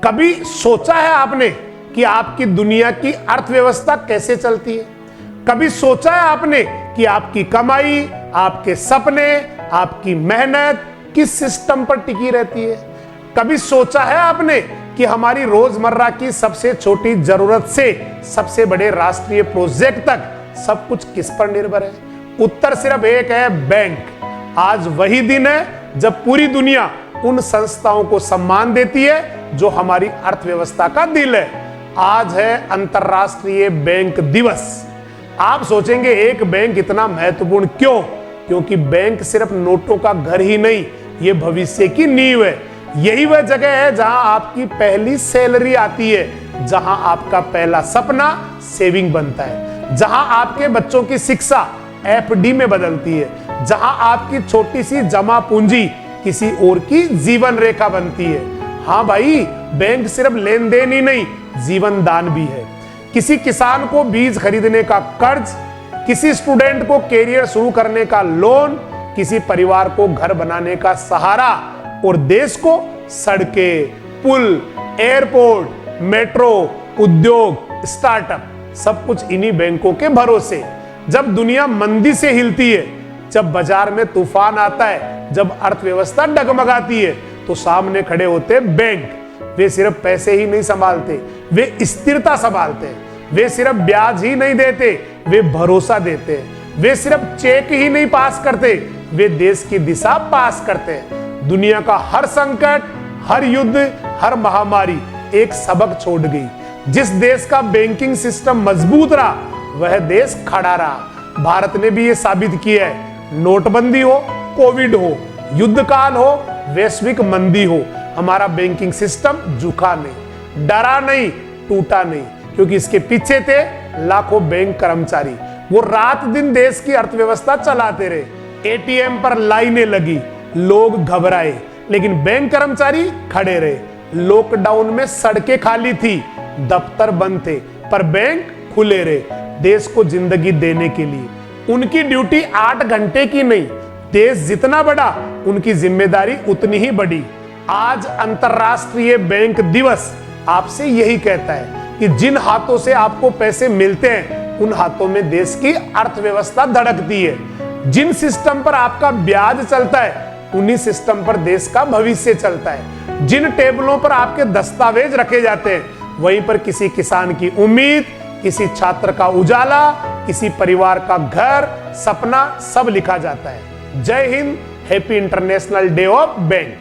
कभी सोचा है आपने कि आपकी दुनिया की अर्थव्यवस्था कैसे चलती है? कभी सोचा है आपने कि आपकी कमाई, आपके सपने, आपकी मेहनत किस सिस्टम पर टिकी रहती है? कभी सोचा है आपने कि हमारी रोजमर्रा की सबसे छोटी जरूरत से सबसे बड़े राष्ट्रीय प्रोजेक्ट तक सब कुछ किस पर निर्भर है? उत्तर सिर्फ एक है, बैंक। आज वही दिन है जब पूरी दुनिया उन संस्थाओं को सम्मान देती है जो हमारी अर्थव्यवस्था का दिल है। आज है अंतरराष्ट्रीय बैंक दिवस। आप सोचेंगे एक बैंक इतना महत्वपूर्ण क्यों? क्योंकि बैंक सिर्फ नोटों का घर ही नहीं, ये भविष्य की नींव है। यही वह जगह है जहां आपकी पहली सैलरी आती है, जहां आपका पहला सपना सेविंग बनता है, जहां आपके बच्चों की शिक्षा एफडी में बदलती है, जहां आपकी छोटी सी जमा पूंजी किसी और की जीवन रेखा बनती है। हाँ भाई, बैंक सिर्फ लेन देन ही नहीं, जीवन दान भी है। किसी किसान को बीज खरीदने का कर्ज, किसी स्टूडेंट को कैरियर शुरू करने का लोन, किसी परिवार को घर बनाने का सहारा, और देश को सड़कें, पुल, एयरपोर्ट, मेट्रो, उद्योग, स्टार्टअप, सब कुछ इन्हीं बैंकों के भरोसे। जब दुनिया मंदी से हिलती है, जब बाजार में तूफान आता है, जब अर्थव्यवस्था डगमगाती है, तो सामने खड़े होते बैंक। वे सिर्फ पैसे ही नहीं संभालते, वे स्थिरता संभालते हैं। वे सिर्फ ब्याज ही नहीं देते, वे भरोसा देते हैं। वे सिर्फ चेक ही नहीं पास करते, वे देश की दिशा पास करते हैं। दुनिया का हर संकट, हर युद्ध, हर महामारी एक सबक छोड़ गई। जिस देश का बैंकिंग सिस्टम मजबूत रहा, वह देश खड़ा रहा। भारत ने भी यह साबित किया है। नोटबंदी हो, कोविड हो, युद्ध काल हो, वैश्विक मंदी हो, हमारा बैंकिंग सिस्टम झुका नहीं, डरा नहीं, टूटा नहीं, क्योंकि इसके पीछे थे लाखों बैंक कर्मचारी। वो रात दिन देश की अर्थव्यवस्था चलाते रहे। एटीएम पर लाइनें लगी, लोग घबराए, लेकिन बैंक कर्मचारी खड़े रहे। लॉकडाउन में सड़कें खाली थी, दफ्तर बंद थे, पर बैंक खुले रहे देश को जिंदगी देने के लिए। उनकी ड्यूटी 8 घंटे की नहीं, देश जितना बड़ा उनकी जिम्मेदारी उतनी ही बड़ी। आज अंतरराष्ट्रीय बैंक दिवस आपसे यही कहता है कि जिन हाथों से आपको पैसे मिलते हैं, उन हाथों में देश की अर्थव्यवस्था धड़कती है। जिन सिस्टम पर आपका ब्याज चलता है, उन्हीं सिस्टम पर देश का भविष्य चलता है। जिन टेबलों पर आपके दस्तावेज रखे जाते हैं, वहीं पर किसी किसान की उम्मीद, किसी छात्र का उजाला, किसी परिवार का घर, सपना, सब लिखा जाता है। जय Hind. Happy international day of bank.